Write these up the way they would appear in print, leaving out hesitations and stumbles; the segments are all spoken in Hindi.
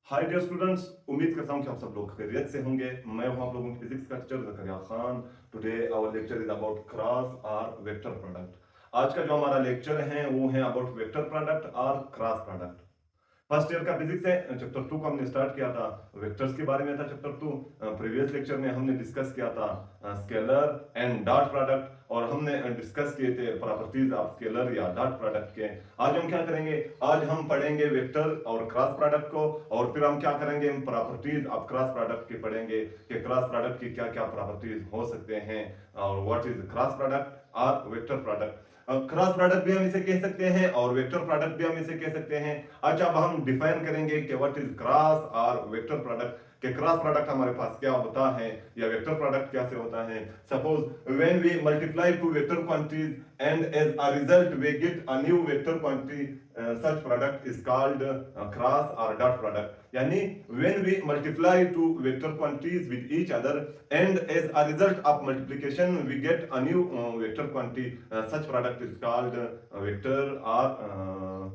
हाय डियर स्टूडेंट्स, उम्मीद करता हूँ कि आप सब लोग खैरियत से होंगे। मैं हूँ आप लोगों की फिजिक्स का teacher Zakaria Khan. Today our lecture is about cross और वेक्टर प्रोडक्ट। आज का जो हमारा लेक्चर है वो है अबाउट वेक्टर प्रोडक्ट और क्रॉस प्रोडक्ट। फर्स्ट ईयर का फिजिक्स है, चैप्टर 2 को हमने स्टार्ट किया था, वेक्टर्स के बारे में था चैप्टर 2। प्रीवियस लेक्चर में हमने डिस्कस किया था स्केलर एंड डॉट प्रोडक्ट, और हमने डिस्कस किए थे प्रॉपर्टीज ऑफ स्केलर या डॉट प्रोडक्ट के। आज हम क्या करेंगे, आज हम पढ़ेंगे वेक्टर और क्रॉस प्रोडक्ट को, और फिर हम क्या करेंगे, हम प्रॉपर्टीज ऑफ क्रॉस प्रोडक्ट के पढ़ेंगे कि क्रॉस प्रोडक्ट की क्या क्या प्रॉपर्टीज हो सकते हैं और व्हाट इज क्रॉस प्रोडक्ट और वेक्टर प्रोडक्ट। क्रॉस प्रोडक्ट भी हम इसे कह सकते हैं और वेक्टर प्रोडक्ट भी हम इसे कह सकते हैं। अच्छा, अब हम डिफाइन करेंगे कि व्हाट इज क्रॉस और वेक्टर प्रोडक्ट, कि क्रॉस प्रोडक्ट हमारे पास क्या होता है या वेक्टर प्रोडक्ट कैसे होता है। Suppose when we multiply two vector quantities and as a result we get a new vector quantity, such product is called cross or dot product. यानी when we multiply two vector quantities with each other and as a result of multiplication we get a new vector quantity, such product is called vector or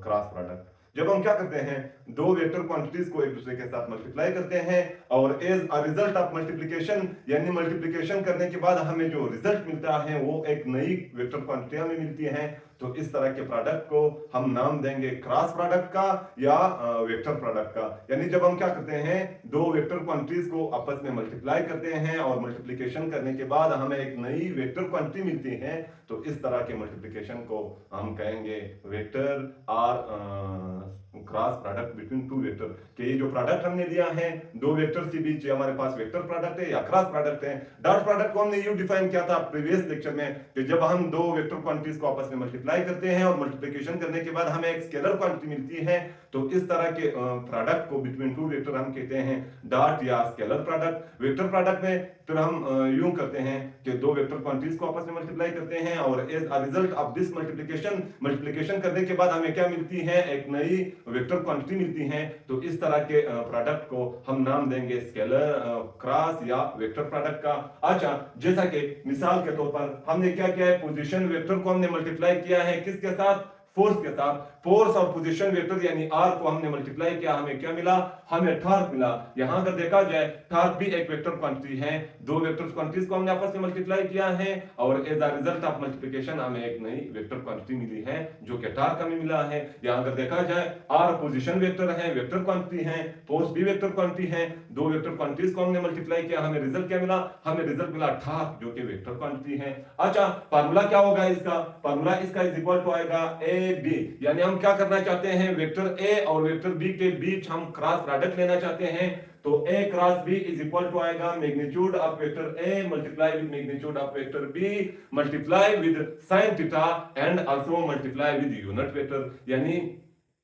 cross product. जब हम क्या करते हैं, दो वेक्टर क्वांटिटीज को एक दूसरे के साथ मल्टीप्लाई करते हैं और as a result of multiplication, यानी मल्टीप्लिकेशन करने के बाद हमें जो रिजल्ट मिलता है वो एक नई वेक्टर क्वांटिटी हमें मिलती है, तो इस तरह के प्रोडक्ट को हम नाम देंगे क्रॉस प्रोडक्ट का या वेक्टर प्रोडक्ट का। यानी जब हम क्या करते हैं, दो वेक्टर क्वांटिटीज को आपस में मल्टीप्लाई करते हैं और मल्टीप्लिकेशन करने के बाद हमें एक नई वेक्टर क्वांटिटी मिलती है, तो इस तरह के मल्टीप्लिकेशन को हम कहेंगे वेक्टर और cross product between two vector. कि ये जो प्रोडक्ट हमने लिया है दो वेक्टर्स के बीच, हमारे पास वेक्टर प्रोडक्ट है या क्रॉस प्रोडक्ट है। डॉट प्रोडक्ट को हमने यूं डिफाइन किया था प्रीवियस लेक्चर में कि जब हम दो वेक्टर क्वांटिटीज को आपस में मल्टीप्लाई करते हैं और मल्टीप्लिकेशन करने के बाद हमें एक स्केलर क्वांटिटी मिलती है, तो इस तरह के प्रोडक्ट को बिटवीन टू वेक्टर हम कहते हैं डॉट या स्केलर प्रोडक्ट। वेक्टर प्रोडक्ट में फिर हम यूं करते हैं कि दो वेक्टर क्वांटिटीज को आपस में मल्टीप्लाई करते हैं और as a result of this multiplication करने के बाद हमें क्या मिलती है, एक नई वेक्टर क्वांटिटी मिलती है, तो इस तरह के प्रोडक्ट को हम नाम देंगे स्केलर क्रॉस या वेक्टर प्रोडक्ट का। अच्छा, जैसा कि मिसाल के तौर पर हमने क्या किया है, पोजीशन वेक्टर को हमने मल्टीप्लाई किया है किसके साथ, फोर्स के साथ। फोर्स और पोजीशन वेक्टर यानी आर को हमने मल्टीप्लाई किया, हमें क्या मिला, हमें टॉर्क मिला। यहां अगर देखा जाए टॉर्क भी एक वेक्टर क्वांटिटी है, दो वेक्टर क्वांटिटीज को हमने आपस में मल्टीप्लाई किया है और as a result of multiplication हमें एक नई वेक्टर क्वांटिटी मिली है जो कि टॉर्क हमें मिला है। यहां अगर देखा जाए आर पोजीशन वेक्टर है, वेक्टर क्वांटिटी है, फोर्स भी वेक्टर क्वांटिटी है, दो वेक्टर क्वांटिटीज को हमने मल्टीप्लाई किया, हमें रिजल्ट क्या मिला, हमें रिजल्ट मिला टॉर्क जो कि वेक्टर क्वांटिटी है। अच्छा, फार्मूला क्या होगा इसका, फार्मूला इसका इज इक्वल टू आएगा ए बी, यानी हम क्या करना चाहते हैं, वेक्टर ए और वेक्टर बी के बीच हम क्रॉस प्रोडक्ट लेना चाहते हैं, तो A cross B is equal to आएगा magnitude of vector A multiply with magnitude of vector B multiply with sine theta and also multiply with unit vector. यानी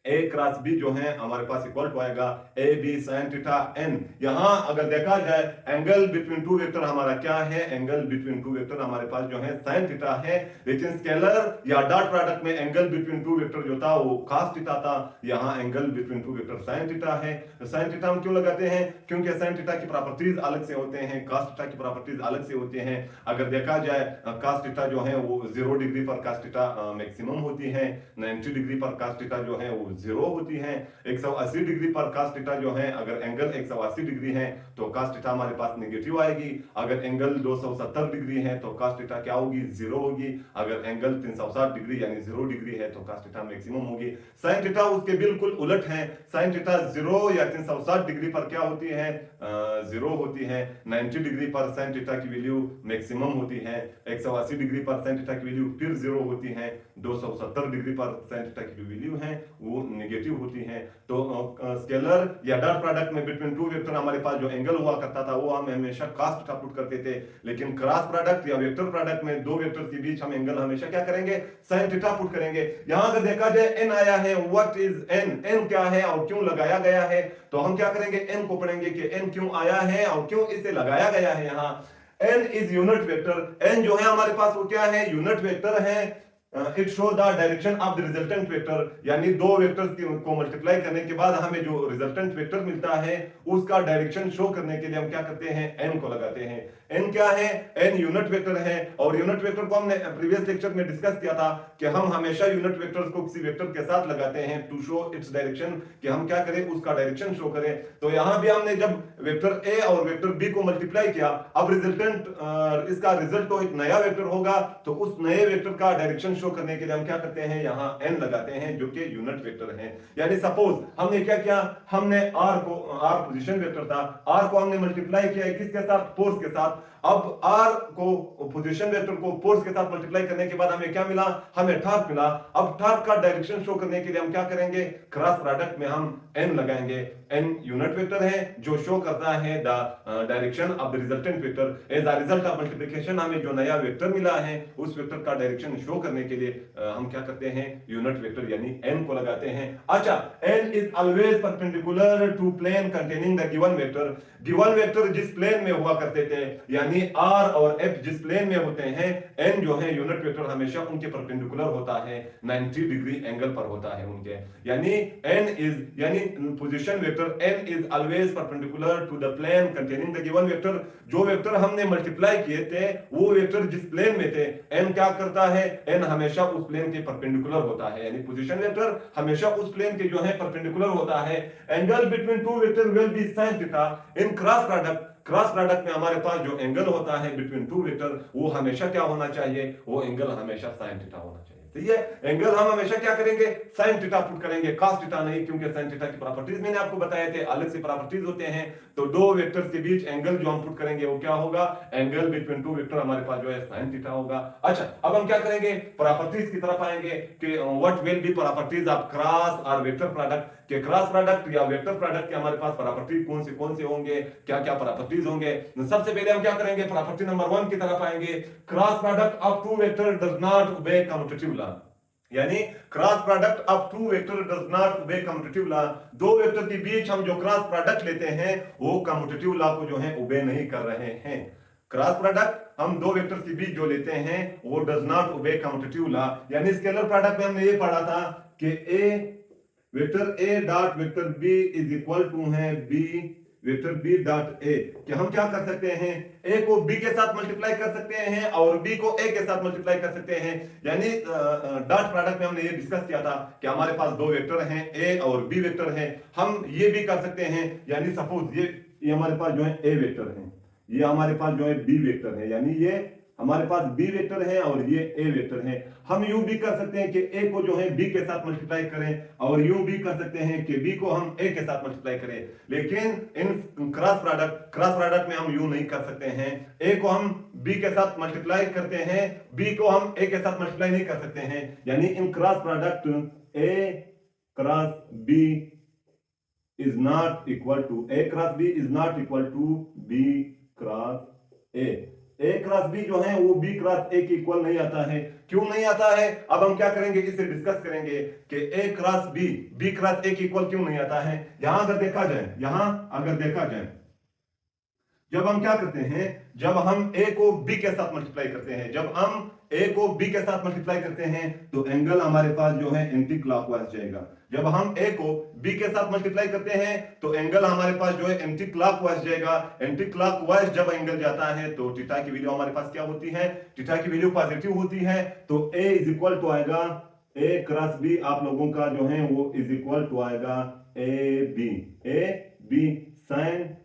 ए क्रॉस बी जो है हमारे पास इक्वल टू आएगा A B sine theta n. यहां अगर देखा जाए एंगल बिटवीन टू वेक्टर हमारा क्या है, एंगल बिटवीन टू वेक्टर हमारे पास जो है साइन थीटा है, लेकिन स्केलर या डॉट प्रोडक्ट में एंगल बिटवीन टू वेक्टर जो था वो cos थीटा था, यहां angle between two vector sine theta है। साइन थीटा हम क्यों लगाते हैं, क्योंकि साइन थीटा की प्रॉपर्टीज अलग से होते हैं, cos थीटा की प्रॉपर्टीज अलग से होती हैं। अगर देखा जाए cos थीटा जो है वो 0 डिग्री पर cos थीटा मैक्सिमम होती है, 90 डिग्री पर cos थीटा जो है वो 0 होती है, 180 डिग्री पर cos थीटा जो है, अगर एंगल 180 डिग्री है तो cos थीटा हमारे पास नेगेटिव आएगी, अगर एंगल 270 डिग्री है तो cos थीटा क्या होगी, 0 होगी, अगर एंगल 360 डिग्री यानी 0 डिग्री है तो cos थीटा मैक्सिमम होगी। sin थीटा उसके बिल्कुल उलट है, sin थीटा 0 या 360 डिग्री पर क्या होती है, 0 होती है, 90 डिग्री पर sin थीटा की वैल्यू मैक्सिमम होती है, 180 डिग्री पर sin थीटा की वैल्यू फिर 0 होती है, 270 डिग्री पर sin थीटा की जो वैल्यू है वो नेगेटिव होती है। तो स्केलर या डॉट प्रोडक्ट में बिटवीन टू वेक्टर हमारे पास जो एंगल हुआ करता था वो हम हमेशा cos थीटा पुट करते थे, लेकिन क्रॉस प्रोडक्ट या वेक्टर प्रोडक्ट में दो वेक्टर के बीच हम एंगल हमेशा क्या करेंगे, sin थीटा पुट करेंगे। यहां अगर देखा जाए n आया है, व्हाट इज n, n क्या है और क्यों लगाया गया है, तो हम क्या करेंगे, n को पढ़ेंगे कि n क्यों आया है और क्यों इसे लगाया गया है। यहां n is unit vector, n जो है हमारे पास वो क्या है, यूनिट वेक्टर है। It show the direction of the resultant vector, यानी दो वेक्टर्स को मल्टीप्लाई करने के बाद हमें जो रिजल्टेंट वेक्टर मिलता है उसका डायरेक्शन शो करने के लिए हम क्या करते हैं, n को लगाते हैं। एन क्या है, एन यूनिट वेक्टर है, और यूनिट वेक्टर को हमने प्रीवियस लेक्चर में डिस्कस किया था कि हम हमेशा यूनिट वेक्टर्स को किसी वेक्टर के साथ लगाते हैं टू शो इट्स डायरेक्शन, कि हम क्या करें, उसका डायरेक्शन शो करें। तो यहां भी हमने जब वेक्टर ए और वेक्टर बी को मल्टीप्लाई किया, अब रिजल्टेंट इसका रिजल्ट तो एक नया वेक्टर होगा, तो उस नए वेक्टर का डायरेक्शन शो करने के लिए हम क्या करते हैं, यहां एन लगाते हैं जो कि यूनिट वेक्टर है। यानी सपोज हमने क्या किया, हमने आर पोजीशन वेक्टर था, आर को हमने मल्टीप्लाई किया किसके साथ, फोर्स के साथ। अब आर को पोजीशन वेक्टर को फोर्स के साथ मल्टीप्लाई करने के बाद हमें क्या मिला, हमें टॉर्क मिला। अब टॉर्क का डायरेक्शन शो करने के लिए हम क्या करेंगे, क्रॉस प्रोडक्ट में हम एन लगाएंगे। एन यूनिट वेक्टर है जो शो करता है the direction of the resultant vector. As a result of multiplication हमें जो नया वेक्टर मिला है उस वेक्टर का डायरेक्शन शो करने के लिए हम क्या करते हैं, यूनिट वेक्टर यानी एन को लगाते हैं। अच्छा, n is always perpendicular to plane containing the given vector. Given vector जिस प्लेन में हुआ करते थे, यानी आर और एफ जिस प्लेन में होते हैं, एन जो है यूनिट वेक्टर हमेशा उनके परपेंडिकुलर होता है, 90 डिग्री एंगल पर होता है उनके। यानी एन इज यानी position vector n is always perpendicular to the plane containing the given vector. जो वेक्टर हमने मल्टीप्लाई किए थे वो वेक्टर जिस प्लेन में थे, एन क्या करता है, एन हमेशा उस प्लेन के परपेंडिकुलर होता है। यानी पोजीशन वेक्टर हमेशा उस प्लेन के जो है परपेंडिकुलर होता है। Angle between two vector will be sin theta. In cross product में हमारे पास जो एंगल होता है बिटवीन टू वेक्टर, वो हमेशा क्या होना चाहिए, वो एंगल हमेशा sin थीटा होना चाहिए। ठीक है, एंगल हम हमेशा क्या करेंगे, sin थीटा पुट करेंगे, cos थीटा नहीं, क्योंकि sin थीटा की प्रॉपर्टीज मैंने आपको बताए थे, अलग से प्रॉपर्टीज होते हैं। तो दो वेक्टर्स के बीच एंगल जो हम पुट करेंगे वो क्या होगा, एंगल बिटवीन टू वेक्टर हमारे पास जो है sin थीटा होगा। अच्छा, अब हम क्या करेंगे, प्रॉपर्टीज की तरफ आएंगे कि what will be properties of cross और वेक्टर प्रोडक्ट। कि क्रॉस प्रोडक्ट या वेक्टर प्रोडक्ट के हमारे पास प्रॉपर्टी कौन से होंगे, क्या क्या प्रॉपर्टीज होंगे। सबसे पहले हम क्या करेंगे, प्रॉपर्टी नंबर 1 की तरफ आएंगे। Cross product of two vector does not obey commutative law. यानी cross product of two vector does not obey commutative law. दो वेक्टर के बीच हम जो क्रॉस प्रोडक्ट लेते हैं वो कम्यूटेटिव लॉ को जो है ओबे नहीं कर रहे हैं। क्रॉस प्रोडक्ट हम दो वेक्टर्स के बीच जो लेते हैं वो does not obey commutative law. यानी स्केलर प्रोडक्ट में हमने ये पढ़ा था कि A vector A dot vector B is equal to है B vector B dot A. कि हम क्या कर सकते हैं, ए को बी के साथ मल्टीप्लाई कर सकते हैं और बी को ए के साथ मल्टीप्लाई कर सकते हैं। यानी डॉट प्रोडक्ट में हमने ये डिस्कस किया था कि हमारे पास दो वेक्टर हैं, ए और बी वेक्टर हैं, हम ये भी कर सकते हैं। यानी सपोज ये हमारे पास जो है ए वेक्टर है, ये हमारे पास जो है बी वेक्टर है, यानी ये हमारे पास बी वेक्टर है और ये ए वेक्टर है। हम यूं भी कर सकते हैं कि ए को जो है बी के साथ मल्टीप्लाई करें और यूं भी कर सकते हैं कि बी को हम ए के साथ मल्टीप्लाई करें। लेकिन इन क्रॉस प्रोडक्ट में हम यूं नहीं कर सकते हैं। ए को हम बी के साथ मल्टीप्लाई करते हैं, बी को हम ए के साथ मल्टीप्लाई नहीं कर सकते हैं। यानी in cross product A cross B is not equal to A cross B is not equal to B cross A. A cross B जो है वो बी क्रॉस ए के इक्वल नहीं आता है। क्यों नहीं आता है, अब हम क्या करेंगे, इसे डिस्कस करेंगे कि ए क्रॉस बी क्रॉस ए के इक्वल क्यों नहीं आता है। यहां अगर देखा जाए, जब हम क्या करते हैं, जब हम ए को बी के साथ मल्टीप्लाई करते हैं, जब हम ए को बी के साथ मल्टीप्लाई करते हैं तो एंगल हमारे पास जो है एंटी क्लॉकवाइज जाएगा। जब हम ए को बी के साथ मल्टीप्लाई करते हैं तो एंगल हमारे पास जो है एंटी क्लॉकवाइज जाएगा। एंटी क्लॉकवाइज जब एंगल जाता है तो थीटा की वैल्यू हमारे पास क्या होती है, थीटा की वैल्यू पॉजिटिव होती है। तो ए इज इक्वल टू आएगा ए क्रॉस बी, आप लोगों का जो है वो इज इक्वल टू आएगा ए बी साइन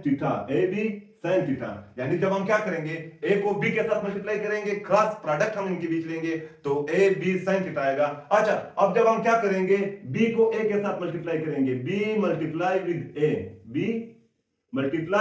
थीटा। यानी जब हम क्या करेंगे, ए को बी के साथ मल्टीप्लाई करेंगे, क्रॉस प्रोडक्ट हम इनके बीच लेंगे तो ए बी साइन थीटा आएगा। अच्छा, अब जब हम क्या करेंगे, बी को ए के साथ मल्टीप्लाई करेंगे, बी मल्टीप्लाई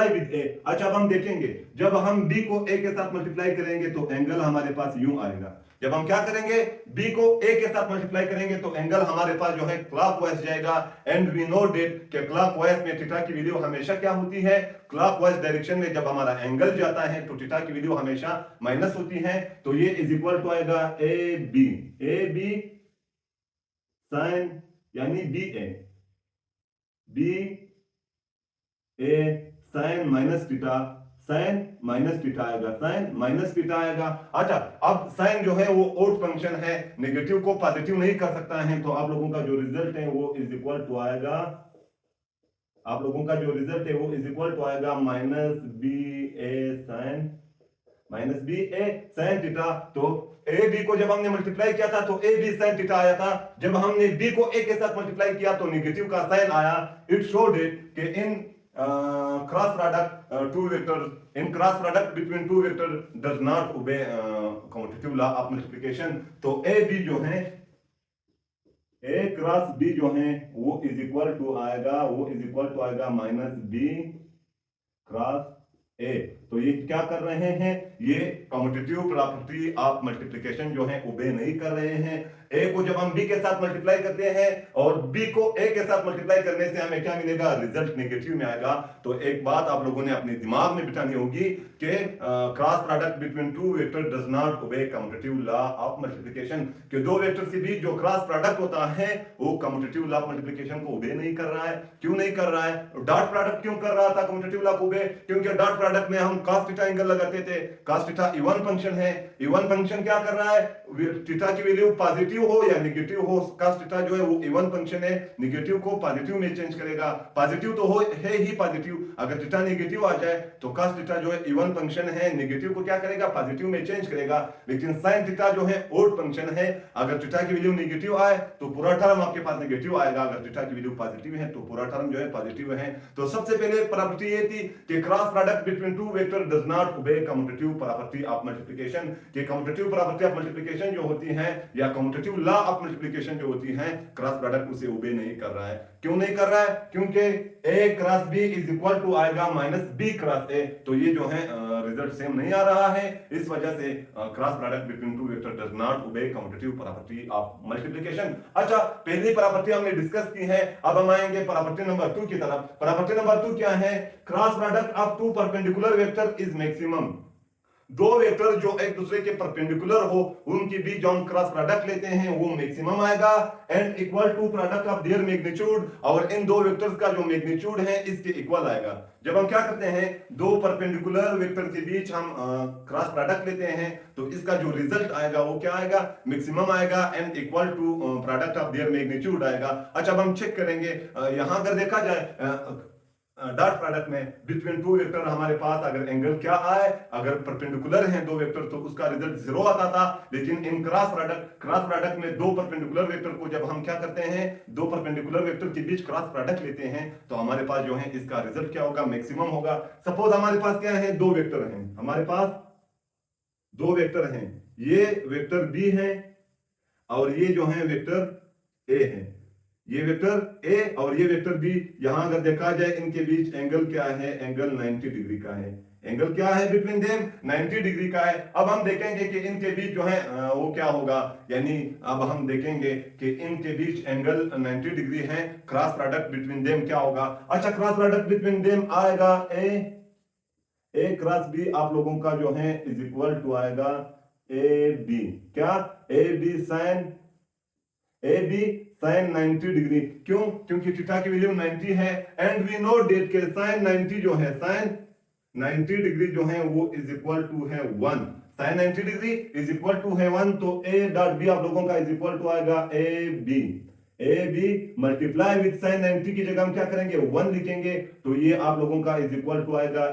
विद ए। अच्छा, अब हम देखेंगे जब हम बी को ए के साथ मल्टीप्लाई करेंगे तो एंगल हमारे पास यूं आएगा। जब हम क्या करेंगे, बी को ए के साथ मल्टीप्लाई करेंगे तो एंगल हमारे पास जो है क्लॉकवाइज जाएगा। एंड वी नो दैट कि क्लॉकवाइज में थीटा की वैल्यू हमेशा क्या होती है, क्लॉकवाइज डायरेक्शन में जब हमारा एंगल जाता है तो थीटा की वैल्यू हमेशा माइनस होती है। तो ये इज इक्वल टू आएगा ए बी साइन यानी बी ए साइन माइनस थीटा आएगा। अच्छा, अब साइन जो है वो ओड फंक्शन है, नेगेटिव को पॉजिटिव नहीं कर सकता है, तो आप लोगों का जो रिजल्ट है वो इज इक्वल टू आएगा आप लोगों का जो रिजल्ट है वो इज इक्वल टू आएगा माइनस बी ए साइन थीटा। तो ए बी को जब हमने मल्टीप्लाई किया था तो ए बी साइन थीटा आया था, जब हमने बी को ए के साथ मल्टीप्लाई किया तो नेगेटिव का साइन आया। इट शोड इट कि in cross product two vector in cross product between two vector does not obey commutative law of multiplication. तो ए बी जो है ए क्रॉस बी जो है वो इज इक्वल टू आएगा माइनस बी क्रॉस ए। तो ये क्या कर रहे हैं, ये कम्यूटेटिव प्रॉपर्टी ऑफ मल्टीप्लिकेशन जो है ओबे नहीं कर रहे हैं। ए को जब हम बी के साथ मल्टीप्लाई करते हैं और बी को ए के साथ मल्टीप्लाई करने से हमें क्या मिलेगा, रिजल्ट नेगेटिव में आएगा। तो एक बात आप लोगों ने अपने दिमाग में बिठानी होगी कि cross product between two vector does not obey commutative law of multiplication, कि दो वेक्टर के बीच जो क्रॉस प्रोडक्ट होता है वो कम्यूटेटिव लॉ ऑफ मल्टीप्लिकेशन को ओबे नहीं कर रहा है। क्यों नहीं कर रहा है, डॉट प्रोडक्ट क्यों कर रहा था कम्यूटेटिव लॉ को ओबे, क्योंकि डॉट प्रोडक्ट में हम cos थीटा एंगल लगाते थे। cos थीटा इवन फंक्शन है, इवन फंक्शन क्या कर रहा है, थीटा की वैल्यू पॉजिटिव हो या नेगेटिव हो, cos थीटा जो है वो इवन फंक्शन है, नेगेटिव को पॉजिटिव में चेंज करेगा। पॉजिटिव तो है ही पॉजिटिव, अगर थीटा नेगेटिव आ जाए तो cos थीटा जो है इवन फंक्शन है, नेगेटिव को क्या करेगा, पॉजिटिव में चेंज करेगा। लेकिन sin थीटा जो है ओड फंक्शन है, अगर थीटा की वैल्यू नेगेटिव आए तो पूरा टर्म आपके पास नेगेटिव आएगा, अगर थीटा की वैल्यू पॉजिटिव है तो पूरा टर्म जो है पॉजिटिव है। तो सबसे पहले प्रॉपर्टी ये थी कि cross product between two vector does not obey commutative property of multiplication, कि कम्यूटेटिव प्रॉपर्टी ऑफ मल्टीप्लिकेशन जो होती है या कम्यूटेटिव लॉ ऑफ मल्टीप्लिकेशन जो होती है, क्रॉस प्रोडक्ट उसे ओबे नहीं कर रहा है। क्यों नहीं कर रहा है, क्योंकि A cross B is equal to आएगा माइनस बी क्रॉस ए। तो ये जो है रिजल्ट सेम नहीं आ रहा है, इस वजह से cross product between two vector does not obey commutative property of multiplication. अच्छा, पहली प्रॉपर्टी हमने डिस्कस की है, अब हम आएंगे प्रॉपर्टी नंबर 2 की तरफ। प्रॉपर्टी नंबर 2 क्या है, cross product of two perpendicular vector is maximum. दो वेक्टर जो एक दूसरे के परपेंडिकुलर हो उनके बीच जो हम क्रॉस प्रोडक्ट लेते हैं वो मैक्सिमम आएगा, and equal to product of their magnitude, और इन दो वेक्टर्स का जो मैग्नीट्यूड है इसके इक्वल आएगा। जब हम क्या करते हैं, दो परपेंडिकुलर वेक्टर के बीच हम क्रॉस प्रोडक्ट लेते हैं तो इसका जो रिजल्ट आएगा वो क्या आएगा, मैक्सिमम आएगा, and equal to product of their magnitude आएगा। अच्छा, अब हम चेक करेंगे, यहां अगर देखा जाए डॉट प्रोडक्ट में बिटवीन टू वेक्टर हमारे पास अगर एंगल क्या आए, अगर परपेंडिकुलर हैं दो वेक्टर तो उसका रिजल्ट जीरो आता था। लेकिन इन क्रॉस प्रोडक्ट में दो परपेंडिकुलर वेक्टर को जब हम क्या करते हैं, दो परपेंडिकुलर वेक्टर के बीच क्रॉस प्रोडक्ट लेते हैं तो हमारे पास जो है इसका रिजल्ट क्या होगा, मैक्सिमम होगा। सपोज हमारे पास क्या है, दो वेक्टर हैं, हमारे पास दो वेक्टर हैं, ये वेक्टर बी है और ये जो है वेक्टर ए है, ये वेक्टर ए और ये वेक्टर बी। यहां अगर देखा जाए इनके बीच एंगल क्या है, एंगल 90 डिग्री का है। एंगल क्या है बिटवीन देम, 90 डिग्री का है। अब हम देखेंगे कि इनके बीच जो है वो क्या होगा, यानी अब हम देखेंगे कि इनके बीच एंगल 90 डिग्री है, क्रॉस प्रोडक्ट बिटवीन देम क्या होगा। अच्छा, क्रॉस प्रोडक्ट बिटवीन देम आएगा ए क्रॉस बी, आप लोगों का जो है इज इक्वल टू आएगा ए बी, क्या, ए बी साइन 90 डिग्री। क्यों, क्योंकि थीटा की वैल्यू 90 है, एंड वी नो डेट के साइन 90 जो है, साइन 90 डिग्री जो है वो इज इक्वल टू है 1, sine 90 degree is equal to है 1। तो ए डॉट बी आप लोगों का इज इक्वल टू आएगा A B multiply with sine 90 की जगह हम क्या करेंगे, 1 लिखेंगे। तो ये आप लोगों का इज इक्वल टू आएगा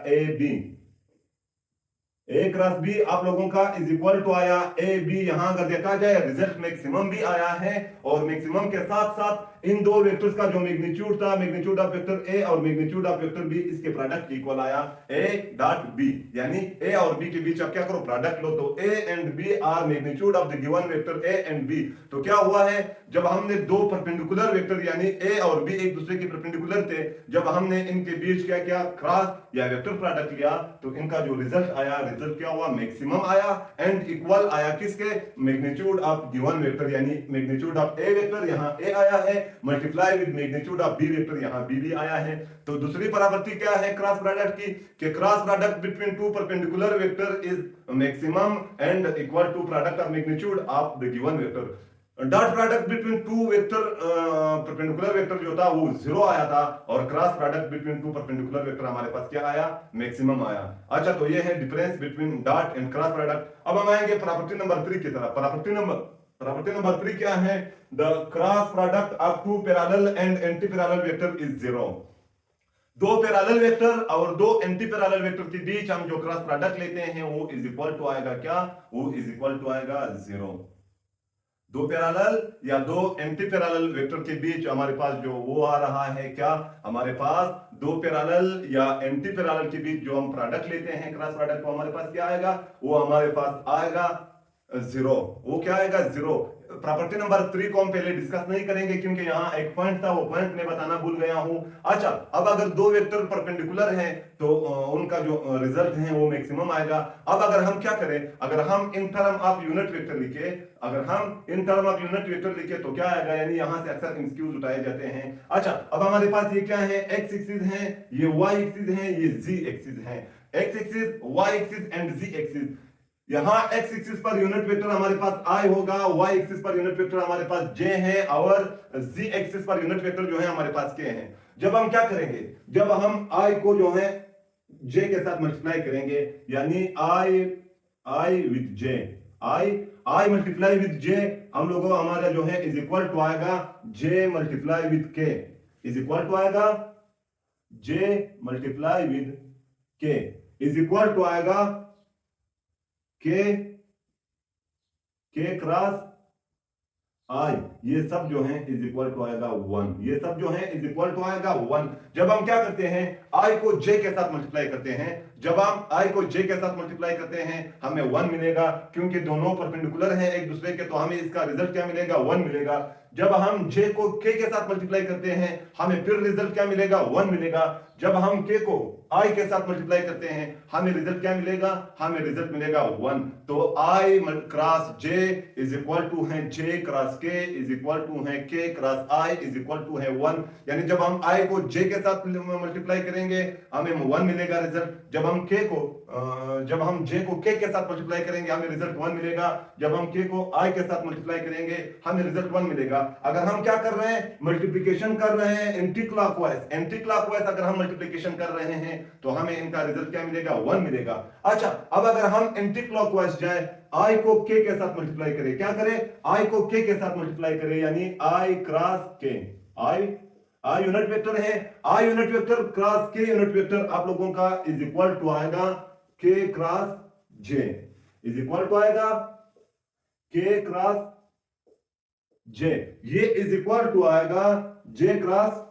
ए क्रॉस बी आप लोगों का इज इक्वल टू आया ए बी। यहां अगर देखा जाए रिजल्ट मैक्सिमम भी आया है, और मैक्सिमम के साथ साथ इन दो वेक्टर्स का जो मैग्नीट्यूड था, मैग्नीट्यूड ऑफ वेक्टर ए और मैग्नीट्यूड ऑफ वेक्टर बी, इसके प्रोडक्ट इक्वल आया ए डॉट बी। यानी ए और बी के बीच आप क्या करो, प्रोडक्ट लो, तो A and B are magnitude of the given vector A and B. तो क्या हुआ है, जब हमने दो परपेंडिकुलर वेक्टर यानी ए और बी एक दूसरे के परपेंडिकुलर थे, जब हमने इनके बीच क्या किया, क्रॉस या वेक्टर प्रोडक्ट लिया, तो इनका जो रिजल्ट आया, रिजल्ट क्या हुआ, मैक्सिमम आया, एंड इक्वल आया किसके, मैग्नीट्यूड ऑफ गिवन वेक्टर, यानी मैग्नीट्यूड ऑफ ए वेक्टर यहां ए आया है, multiply with magnitude of B vector यहां बी भी आया है। तो दूसरी प्रॉपर्टी क्या है क्रॉस प्रोडक्ट की, कि cross product between two perpendicular vector is maximum and equal to product of magnitude of the given vector. Dot product between two vector perpendicular vector जो था वो 0 आया था, और cross product between two perpendicular vector हमारे पास क्या आया, मैक्सिमम आया। अच्छा, तो ये है difference between dot and cross product. अब हम आएंगे प्रॉपर्टी नंबर 3 की तरफ। प्रॉपर्टी नंबर 3 क्या है, the cross product of two parallel and anti parallel vector is 0। दो पैरेलल वेक्टर और दो एंटी पैरेलल वेक्टर के बीच हम जो क्रॉस प्रोडक्ट लेते हैं वो इज इक्वल टू आएगा क्या, वो इज इक्वल टू आएगा 0। दो पैरेलल या दो एंटी पैरेलल वेक्टर के बीच हमारे पास जो वो आ रहा है क्या, हमारे पास दो पैरेलल या एंटी पैरेलल के बीच जो हम प्रोडक्ट लेते हैं क्रॉस प्रोडक्ट, को हमारे पास क्या आएगा, वो हमारे पास आएगा 0। वो क्या आएगा 0। प्रॉपर्टी नंबर 3 को हम पहले डिस्कस नहीं करेंगे क्योंकि यहाँ एक पॉइंट था, वो पॉइंट मैं बताना भूल गया हूं। अच्छा, अब अगर दो वेक्टर परपेंडिकुलर हैं तो उनका जो रिजल्ट है वो मैक्सिमम आएगा। अब अगर हम क्या करें, अगर हम इन टर्म ऑफ यूनिट वेक्टर लिखे, अगर हम इन टर्म ऑफ यूनिट वेक्टर लिखे तो क्या आएगा, यानी यहां से अक्सर एमसीक्यूज उठाए जाते हैं। अच्छा, अब हमारे पास ये क्या है, एक्स एक्सिस है, ये वाई एक्सिस है, ये जी एक्सिस है। X axis, Y axis and Z axis. यहां एक्स एक्सिस पर यूनिट वेक्टर हमारे पास आई होगा, वाई एक्सिस पर यूनिट वेक्टर हमारे पास जे है और जी एक्सिस पर यूनिट वेक्टर जो है हमारे पास के हैं। जब हम क्या करेंगे, जब हम आई को जो है जे के साथ मल्टीप्लाई करेंगे, यानी i with j, i multiply with j, हम लोगों हमारा जो है इज इक्वल टू आएगा j multiply with k, is equal to आएगा j multiply with k, is equal to आएगा के क्रॉस आई, ये सब जो है इज इक्वल टू आएगा 1, ये सब जो है इज इक्वल टू आएगा 1। जब हम क्या करते हैं, आई को जे के साथ मल्टीप्लाई करते हैं, जब हम आई को जे के साथ मल्टीप्लाई करते हैं हमें 1 मिलेगा, क्योंकि दोनों परपेंडिकुलर हैं एक दूसरे के, तो हमें इसका रिजल्ट क्या मिलेगा, 1 मिलेगा। जब हम जे को के साथ मल्टीप्लाई करते हैं हमें फिर रिजल्ट क्या मिलेगा, 1 मिलेगा। जब हम के को आई के साथ मल्टीप्लाई करते हैं हमें रिजल्ट क्या मिलेगा, हमें रिजल्ट मिलेगा 1। तो i cross j is equal to है j cross k is equal to है k cross i is equal to है 1। यानी जब हम आई को जे के साथ मल्टीप्लाई करेंगे हमें 1 मिलेगा रिजल्ट। जब हम जे को के साथ मल्टीप्लाई करेंगे हमें रिजल्ट 1 मिलेगा। जब हम के को आई के साथ मल्टीप्लाई करेंगे हमें रिजल्ट 1 मिलेगा। अगर हम क्या कर रहे हैं, मल्टीप्लिकेशन कर रहे हैं एंटी क्लॉकवाइज अगर हम मल्टीप्लिकेशन कर रहे हैं तो हमें इनका रिजल्ट क्या मिलेगा, 1 मिलेगा। अच्छा, अब अगर हम एंटी क्लॉकवाइज जाए, आई को के साथ मल्टीप्लाई करें, क्या करें, आई को के साथ मल्टीप्लाई करें, यानी आई क्रॉस के, आई यूनिट वेक्टर है, i unit vector cross k unit vector आप लोगों का इज इक्वल टू आएगा k cross j, is equal to आएगा के क्रॉस जे, ये इज इक्वल टू आएगा जे क्रॉस,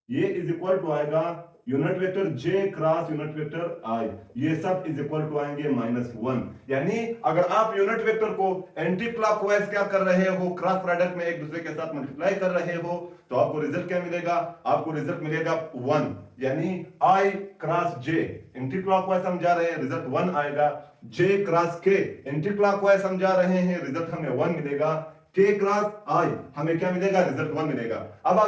ये इज इक्वल टू आएगा unit vector j cross unit vector i, ये सब इज इक्वल टू आएंगे -1। यानी अगर आप यूनिट वेक्टर को एंटी क्लॉकवाइज क्या कर रहे हो, क्रॉस प्रोडक्ट में एक दूसरे के साथ मल्टीप्लाई कर रहे हो, तो आपको रिजल्ट क्या मिलेगा, आपको रिजल्ट मिलेगा 1। यानी आई क्रॉस जे एंटी क्लॉकवाइज हम जा रहे हैं, रिजल्ट 1 आएगा। जे क्रॉस के एंटी क्लॉकवाइज हम जा रहे हैं, रिजल्ट हमें 1 मिलेगा। के क्रॉस आई हमें क्या मिलेगा, रिजल्ट 1 मिलेगा। अब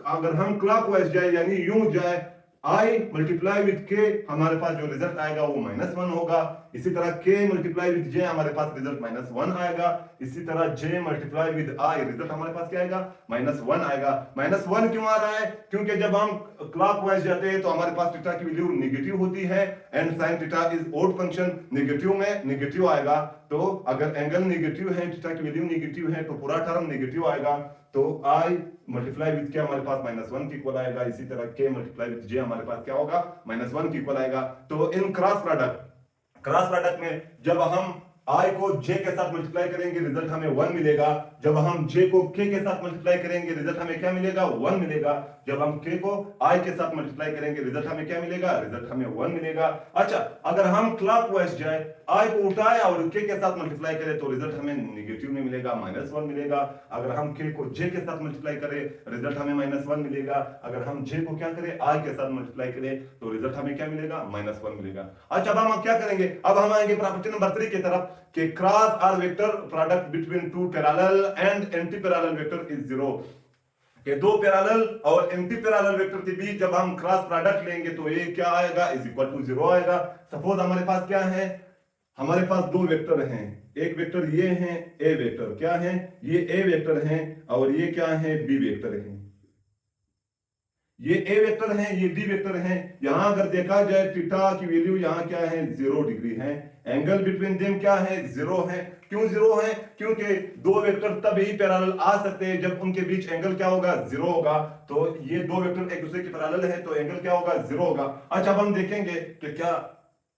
अगर हम क्लॉकवाइज जाए यानी यूं जाए, आई मल्टीप्लाई विद के हमारे पास जो रिजल्ट आएगा वो -1 होगा। इसी तरह के मल्टीप्लाई विद जे हमारे पास रिजल्ट -1 आएगा। इसी तरह जे मल्टीप्लाई विद आई रिजल्ट हमारे पास क्या आएगा, -1 आएगा। -1 क्यों आ रहा है, क्योंकि जब हम क्लॉकवाइज जाते हैं तो हमारे पास थीटा की वैल्यू नेगेटिव होती है and sin theta is odd function, negative में नेगेटिव आएगा। तो अगर एंगल नेगेटिव है, थीटा की वैल्यू नेगेटिव है, तो पूरा टर्म नेगेटिव आएगा। तो आई मल्टीप्लाई विद के हमारे पास -1 के इक्वल आएगा। इसी तरह के मल्टीप्लाई विद जे हमारे पास क्या होगा, -1 के इक्वल आएगा। तो इन क्रॉस प्रोडक्ट में जब हम आई को जे के साथ मल्टीप्लाई करेंगे रिजल्ट हमें 1 मिलेगा। जब हम जे को के साथ मल्टीप्लाई करेंगे रिजल्ट हमें क्या मिलेगा, 1 मिलेगा। जब हम के को आई के साथ मल्टीप्लाई करेंगे रिजल्ट हमें क्या मिलेगा, रिजल्ट हमें 1 मिलेगा। अच्छा, अगर हम क्लॉकवाइज जाए, आई को उठाए और के साथ मल्टीप्लाई करें तो रिजल्ट हमें नेगेटिव में मिलेगा, -1 मिलेगा। अगर हम के को जे के साथ मल्टीप्लाई करें रिजल्ट हमें -1 मिलेगा। अगर हम जे को क्या करें, आई के साथ मल्टीप्लाई करें तो रिजल्ट हमें क्या मिलेगा, -1 मिलेगा। अच्छा, अब हम क्या करेंगे, अब हम आएंगे प्रॉपर्टी नंबर 3 की तरफ कि cross or vector product between two parallel and anti parallel vector is 0। कि दो पैरेलल और एंटी पैरेलल वेक्टर के बीच जब हम क्रॉस प्रोडक्ट लेंगे तो ये क्या आएगा, इज इक्वल टू 0 आएगा। सपोज हमारे पास क्या है, हमारे पास दो वेक्टर हैं, एक वेक्टर ये है ए वेक्टर, क्या है ये ए वेक्टर है और ये क्या है बी वेक्टर है। ये ए वेक्टर है, ये डी वेक्टर है। यहां अगर देखा जाए थीटा की वैल्यू यहां क्या है 0 डिग्री है। एंगल बिटवीन देम क्या है 0 है। क्यों 0 है? क्योंकि दो वेक्टर तब ही पैरेलल आ सकते हैं जब उनके बीच एंगल क्या होगा 0 होगा। तो ये दो वेक्टर एक दूसरे के पैरेलल है तो एंगल क्या होगा 0 होगा। अच्छा अब हम देखेंगे कि क्या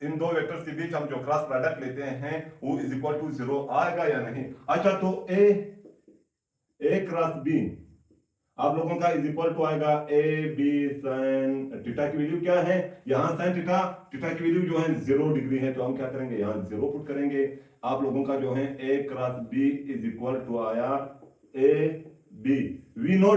इन दो वेक्टर्स के बीच हम जो क्रॉस प्रोडक्ट लेते हैं वो इज इक्वल टू 0 आएगा या नहीं। अच्छा तो ए क्रॉस बी आप लोगों का इज इक्वल टू आएगा ए बी साइन थीटा की वैल्यू क्या है यहां साइन थीटा थीटा की वैल्यू जो है 0 डिग्री है तो हम क्या करेंगे यहां 0 पुट करेंगे। आप लोगों का जो है a cross B is equal to आया a b. We know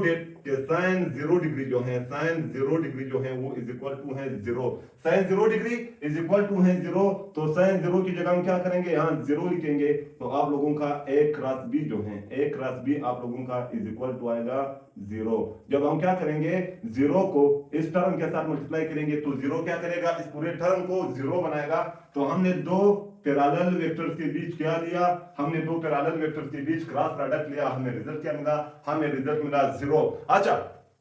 that कि साइन 0 डिग्री जो है साइन 0 डिग्री जो है वो इज इक्वल टू है 0। Sine 0 degree is equal to है 0 तो साइन 0 की जगह हम क्या करेंगे यहाँ 0 लिखेंगे। तो आप लोगों का ए क्रॉस बी जो है ए क्रॉस बी आप लोगों का इज इक्वल टू आएगा 0। जब हम क्या करेंगे 0 को इस टर्म के साथ मल्टीप्लाई करेंगे तो 0 क्या करेगा इस पूरे टर्म को 0 बनाएगा। तो हमने दो पैरेलल वेक्टर्स के बीच क्या लिया हमने दो पैरेलल वेक्टर्स के बीच क्रॉस प्रोडक्ट लिया हमें रिजल्ट क्या मिला हमें रिजल्ट मिला 0। अच्छा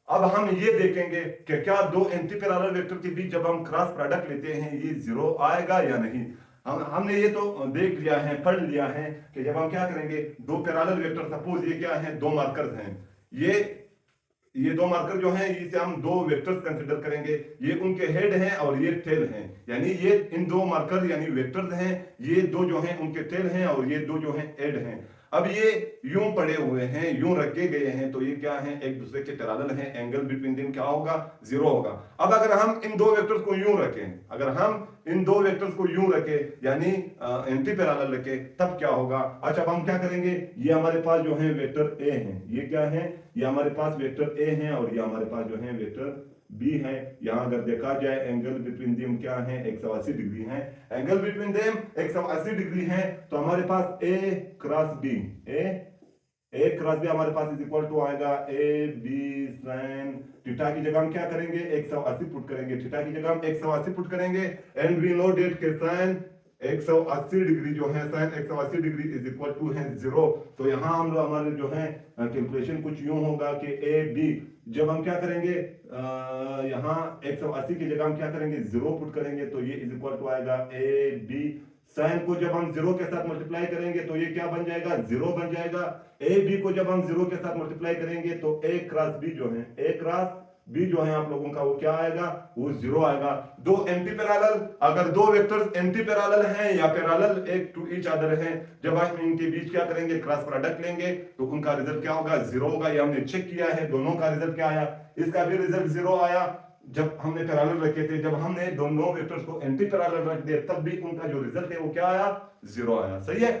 अब हम ये देखेंगे कि क्या दो एंटी पैरेलल वेक्टर के बीच जब हम क्रॉस प्रोडक्ट लेते हैं ये 0 आएगा या नहीं। हमने ये तो देख लिया है पढ़ लिया है कि जब हम क्या करेंगे दो पैरेलल वेक्टर सपोज ये क्या है दो मार्कर्स हैं ये दो मार्कर जो हैं इसे हम दो वेक्टर्स कंसीडर करेंगे। ये उनके हेड हैं और ये टेल हैं यानी ये इन दो मार्कर यानी वेक्टर्स हैं ये दो जो हैं उनके टेल हैं और ये दो जो हैं हेड हैं। अब ये यूं पड़े हुए हैं यूं रखे गए हैं तो ये क्या है एक दूसरे के पैरेलल हैं एंगल बिटवीन देम क्या होगा 0 होगा। अब अगर हम इन दो वेक्टर्स को यूं रखें अगर हम इन दो वेक्टर्स को यूं रखें यानी एंटी पैरेलल रखें तब क्या होगा। अच्छा अब हम क्या करेंगे ये हमारे पास जो है वेक्टर ए है ये क्या है ये हमारे पास वेक्टर ए है और ये हमारे पास जो है वेक्टर बी है। यहां अगर देखा जाए एंगल बिटवीन देम क्या है 180 डिग्री है एंगल बिटवीन देम 180 डिग्री है। तो हमारे पास ए क्रॉस बी क्रॉस बी हमारे पास इज इक्वल टू आएगा ए बी साइन थीटा की जगह हम क्या करेंगे 180 पुट करेंगे थीटा की जगह हम 180 पुट करेंगे एंड वी नो डेट के साइन 180 डिग्री जो है sine 180 degree is equal to है 0। तो यहाँ हम लोग हमारे जो है कैलकुलेशन कुछ यूं होगा कि ए बी जब हम क्या करेंगे यहाँ 180 की जगह हम क्या करेंगे 0 पुट करेंगे तो ये इज इक्वल टू आएगा ए बी साइन को जब हम 0 के साथ मल्टीप्लाई करेंगे तो ये क्या बन जाएगा 0 बन जाएगा। ए बी को जब हम 0 के साथ मल्टीप्लाई करेंगे तो ए क्रॉस बी जो है ए क्रॉस बी जो है आप लोगों का वो क्या आएगा वो 0 आएगा। दो एंटी पैरेलल अगर दो वेक्टर्स एंटी पैरेलल हैं या पैरेलल एक टू ईच अदर हैं जब हम इनके बीच क्या करेंगे क्रॉस प्रोडक्ट लेंगे तो उनका रिजल्ट क्या होगा 0 होगा। ये हमने चेक किया है दोनों का रिजल्ट क्या आया इसका भी रिजल्ट 0 आया जब हमने पैरेलल रखे थे। जब हमने दोनों वेक्टर्स को एंटी पैरेलल रख दिया तब भी उनका जो रिजल्ट है वो क्या आया 0 आया। सही है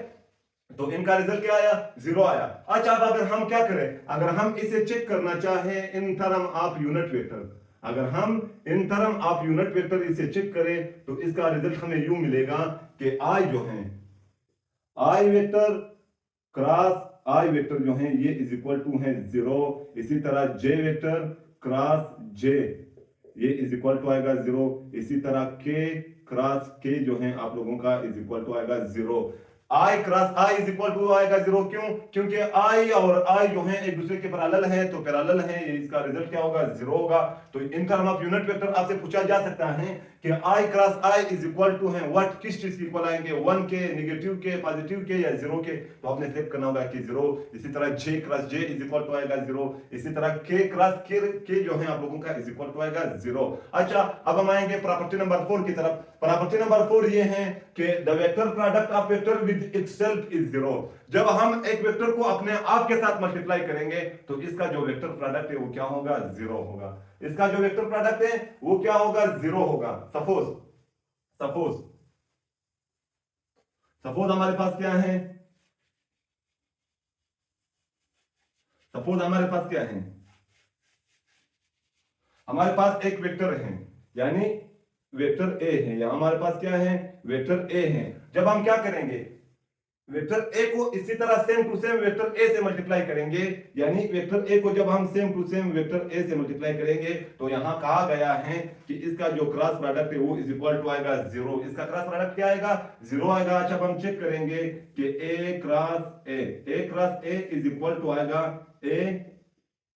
तो इनका रिजल्ट क्या आया 0 आया। अच्छा अब अगर हम क्या करें अगर हम इसे चेक करना चाहें इन टर्म ऑफ यूनिट वेक्टर अगर हम इन टर्म ऑफ यूनिट वेक्टर इसे चेक करें तो इसका रिजल्ट हमें यूं मिलेगा कि आई जो है आई वेक्टर क्रॉस आई वेक्टर जो है ये इज इक्वल टू है 0। इसी तरह जे वेक्टर क्रॉस जे ये इज इक्वल टू आएगा 0। इसी तरह के क्रॉस के जो है आप लोगों का इज इक्वल टू आएगा 0। I cross i is equal to आएगा 0 क्यों क्योंकि आई और आई जो है एक दूसरे के पैरेलल हैं तो पैरेलल हैं इसका रिजल्ट क्या होगा 0 होगा। तो in term of unit vector आपसे पूछा जा सकता है कि i cross i is equal to है व्हाट किस चीज के इक्वल आएंगे 1 के नेगेटिव के पॉजिटिव के या 0 के। तो आपने सेलेक्ट करना होगा कि 0। इसी तरह j cross j is equal to आएगा 0। इसी तरह के क्रॉस के जो है आप लोगों का इज इक्वल टू आएगा 0। अच्छा अब हम आएंगे प्रॉपर्टी नंबर 4 की तरफ। प्रॉपर्टी नंबर 4 ये है कि the vector product of vector with itself is 0। जब हम एक वेक्टर को अपने आप के साथ मल्टीप्लाई करेंगे तो इसका जो वेक्टर प्रोडक्ट है वो क्या होगा 0 होगा। इसका जो वेक्टर प्रोडक्ट है वो क्या होगा 0 होगा। सपोज हमारे पास क्या है हमारे पास एक वेक्टर है यानी वेक्टर ए है। यहां हमारे पास क्या है वेक्टर ए है। जब हम क्या करेंगे वेक्टर ए को इसी तरह same to same vector A से मल्टीप्लाई करेंगे यानी वेक्टर ए को जब हम same to same vector A से मल्टीप्लाई करेंगे तो यहां कहा गया है कि इसका जो क्रॉस प्रोडक्ट है वो इज इक्वल टू आएगा 0। इसका क्रॉस प्रोडक्ट क्या आएगा 0 आएगा। अच्छा अब हम चेक करेंगे कि a cross a is equal to आएगा ए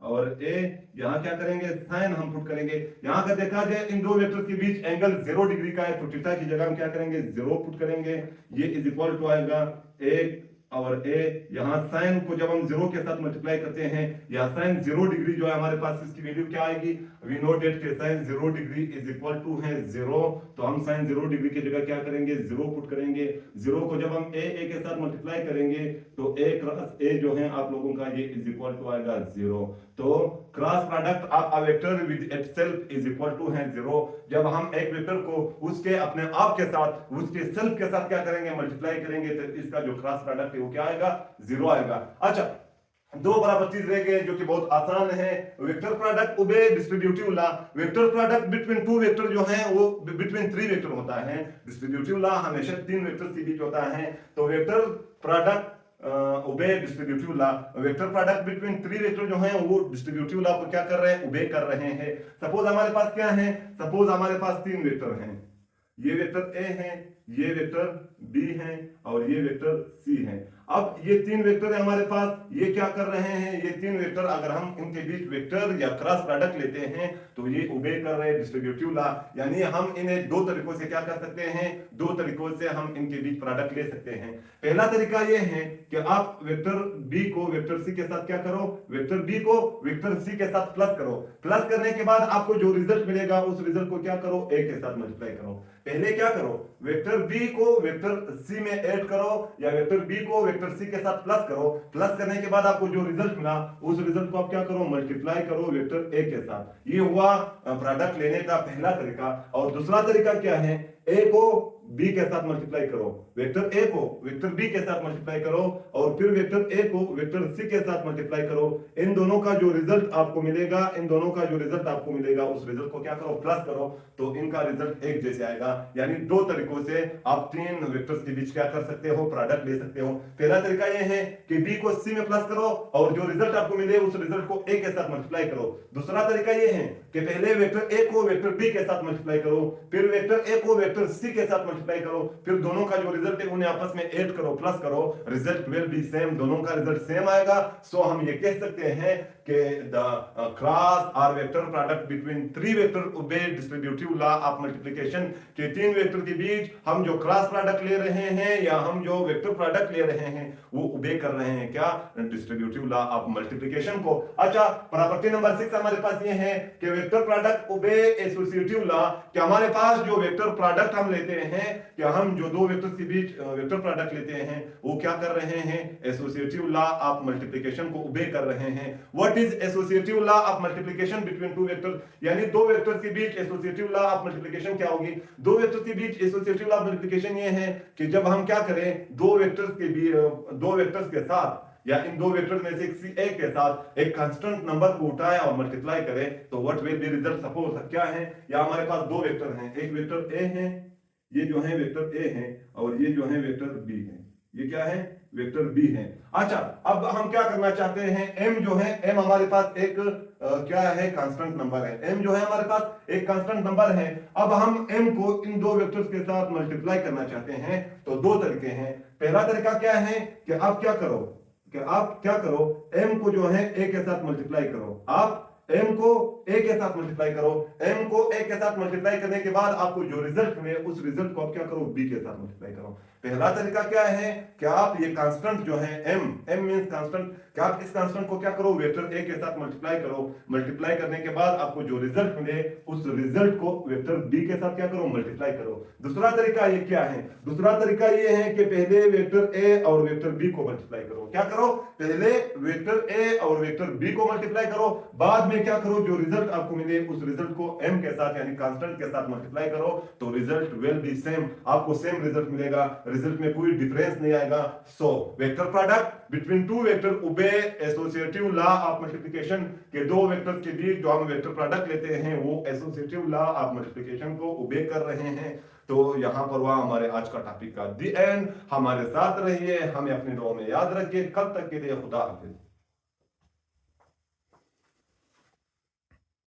और ए यहाँ क्या करेंगे, साइन हम पुट करेंगे। यहाँ अगर देखा जाए इन दो वेक्टर्स के बीच एंगल 0 डिग्री का है, तो थीटा की जगह हम क्या करेंगे, 0 पुट करेंगे। ये इज इक्वल टू आएगा ए और ए। यहाँ साइन को जब हम 0 के साथ मल्टीप्लाई करते हैं, या साइन 0 डिग्री जो है हमारे पास, इसकी वैल्यू क्या आएगी, वी नो डेट के sine 0 degree is equal to है 0। तो हम साइन 0 डिग्री की जगह क्या करेंगे, 0 पुट करेंगे। 0 को जब हम ए के साथ मल्टीप्लाई करेंगे, तो ए क्रॉस ए जो है आप लोगों का, ये इज इक्वल टू आएगा 0। तो cross product of a vector with itself is equal to है 0। जब हम एक वेक्टर को उसके अपने आप के साथ, उसके सेल्फ के साथ क्या करेंगे, मल्टीप्लाई करेंगे, तो इसका जो क्रॉस प्रोडक्ट है वो क्या आएगा, 0 आएगा। अच्छा, दो बराबर चीज रह गए जो कि बहुत आसान है। Vector product obey distributive law. Vector product between two vector जो है वो बिटवीन थ्री वेक्टर होता है। डिस्ट्रीब्यूटिव लॉ हमेशा तीन वेक्टर के बीच होता है। तो vector product obey distributive law. Vector product between three vector जो है वो डिस्ट्रीब्यूटिव लॉ को क्या कर रहे हैं, ओबे कर रहे हैं। सपोज हमारे पास क्या है, सपोज हमारे पास तीन वेक्टर हैं। ये वेक्टर ए है, ये वेक्टर बी है और ये वेक्टर सी है। अब ये तीन वेक्टर है हमारे पास, ये क्या कर रहे हैं, ये तीन वेक्टर अगर हम इनके बीच वेक्टर या क्रॉस प्रोडक्ट लेते हैं तो ये ओबे कर रहे हैं डिस्ट्रीब्यूटिव लॉ। यानी हम इन्हें दो तरीकों से क्या कर सकते हैं, दो तरीकों से हम इनके बीच प्रोडक्ट ले सकते हैं। पहला तरीका ये है कि आप वेक्टर बी को वेक्टर सी के साथ क्या करो, वेक्टर बी को वेक्टर सी के साथ प्लस करो। प्लस करने के बाद आपको जो रिजल्ट मिलेगा उस रिजल्ट को क्या करो, ए के साथ मल्टीप्लाई करो। पहले क्या करो, वेक्टर बी को वेक्टर सी में ऐड करो या वेक्टर बी को वेक्टर सी के साथ प्लस करो। प्लस करने के बाद आपको जो रिजल्ट मिला उस रिजल्ट को आप क्या करो, मल्टीप्लाई करो वेक्टर ए के साथ। ये हुआ प्रोडक्ट लेने का पहला तरीका। और दूसरा तरीका क्या है, ए को बी के साथ मल्टीप्लाई करो, वेक्टर ए को वेक्टर बी के साथ मल्टीप्लाई करो और फिर वेक्टर ए को वेक्टर सी के साथ मल्टीप्लाई करो। इन दोनों का जो रिजल्ट आपको मिलेगा, इन दोनों का जो रिजल्ट आपको मिलेगा उस रिजल्ट को क्या करो, प्लस करो, तो इनका रिजल्ट एक जैसे आएगा। यानी दो तरीकों से आप तीन वेक्टर्स के बीच क्या कर सकते हो, प्रोडक्ट ले सकते हो। पहला तरीका यह है कि बी को सी में प्लस करो और जो रिजल्ट आपको मिले उस रिजल्ट को ए के साथ मल्टीप्लाई करो। दूसरा तरीका यह है कि पहले वेक्टर ए को वेक्टर बी के साथ मल्टीप्लाई करो, फिर वेक्टर ए को वेक्टर सी के साथ मल्टीप्लाई करो, फिर दोनों का जो रिजल्ट है उन्हें आपस में ऐड करो, प्लस करो, रिजल्ट विल बी सेम, दोनों का रिजल्ट सेम आएगा। सो हम ये कह सकते हैं कि द क्रॉस और vector product between three vector obey distributive law of multiplication. के तीन वेक्टर के बीच हम जो क्रॉस प्रोडक्ट ले रहे हैं या हम जो वेक्टर प्रोडक्ट ले रहे हैं वो ओबे कर रहे हैं क्या, डिस्ट्रीब्यूटिव लॉ ऑफ मल्टीप्लिकेशन को। अच्छा, प्रॉपर्टी नंबर 6 हमारे पास ये है कि वेक्टर प्रोडक्ट ओबे एसोसिएटिव लॉ। कि हमारे पास जो वेक्टर प्रोडक्ट हम लेते हैं, कि हम जो दो वेक्टर्स के बीच वेक्टर प्रोडक्ट लेते हैं वो क्या कर रहे हैं, एसोसिएटिव लॉ ऑफ मल्टीप्लिकेशन को ओबे कर रहे हैं। What is associative law of multiplication between two vector, यानी दो वेक्टर्स के बीच एसोसिएटिव लॉ ऑफ मल्टीप्लिकेशन क्या होगी। दो वेक्टर्स के बीच एसोसिएटिव लॉ ऑफ मल्टीप्लिकेशन ये है कि जब हम क्या करें, दो वेक्टर्स के साथ या इन दो वेक्टर्स में से किसी एक के साथ एक कांस्टेंट नंबर को उठाए और मल्टीप्लाई करें तो what will be result. Suppose क्या है, या हमारे पास दो वेक्टर हैं, एक वेक्टर ए है, ये जो है वेक्टर ए है और ये जो है वेक्टर बी है, ये क्या है, वेक्टर बी है। अच्छा, अब हम क्या करना चाहते हैं, m जो है, m हमारे पास एक क्या है, कांस्टेंट नंबर है। m जो है हमारे पास एक कांस्टेंट नंबर है। अब हम m को इन दो वेक्टर्स के साथ मल्टीप्लाई करना चाहते हैं तो दो तरीके हैं। पहला तरीका क्या है कि आप क्या करो, m को जो है a के साथ मल्टीप्लाई करो। आप m को a के साथ मल्टीप्लाई करो। m को a के साथ मल्टीप्लाई करने के बाद आपको जो रिजल्ट मिले उस रिजल्ट को आप क्या करो, b के साथ मल्टीप्लाई करो। पहला तरीका क्या है कि आप ये कांस्टेंट जो है m मींस कांस्टेंट, कि आप इस कांस्टेंट को क्या करो, वेक्टर a के साथ मल्टीप्लाई करो। मल्टीप्लाई करने के बाद आपको जो रिजल्ट मिले उस रिजल्ट को वेक्टर b के साथ क्या करो, मल्टीप्लाई करो। दूसरा तरीका ये क्या है, दूसरा तरीका ये है कि पहले वेक्टर a और वेक्टर b को मल्टीप्लाई करो। क्या करो, पहले वेक्टर a और वेक्टर b को मल्टीप्लाई करो, बाद में क्या करो, जो रिजल्ट आपको मिले उस रिजल्ट को m के साथ यानी कांस्टेंट के साथ मल्टीप्लाई करो तो रिजल्ट विल बी सेम, आपको सेम रिजल्ट मिलेगा, रिजल्ट में कोई डिफरेंस नहीं आएगा। So vector product between two vector obey associative law of multiplication. के दो वेक्टर्स के बीच जो हम वेक्टर प्रोडक्ट लेते हैं वो एसोसिएटिव लॉ ऑफ मल्टीप्लिकेशन को ओबे कर रहे हैं। तो यहां पर वह हमारे आज का टॉपिक का द एंड। हमारे साथ रहिए, हमें अपने दुआ में याद रखिए। कल तक के लिए खुदा हाफिज।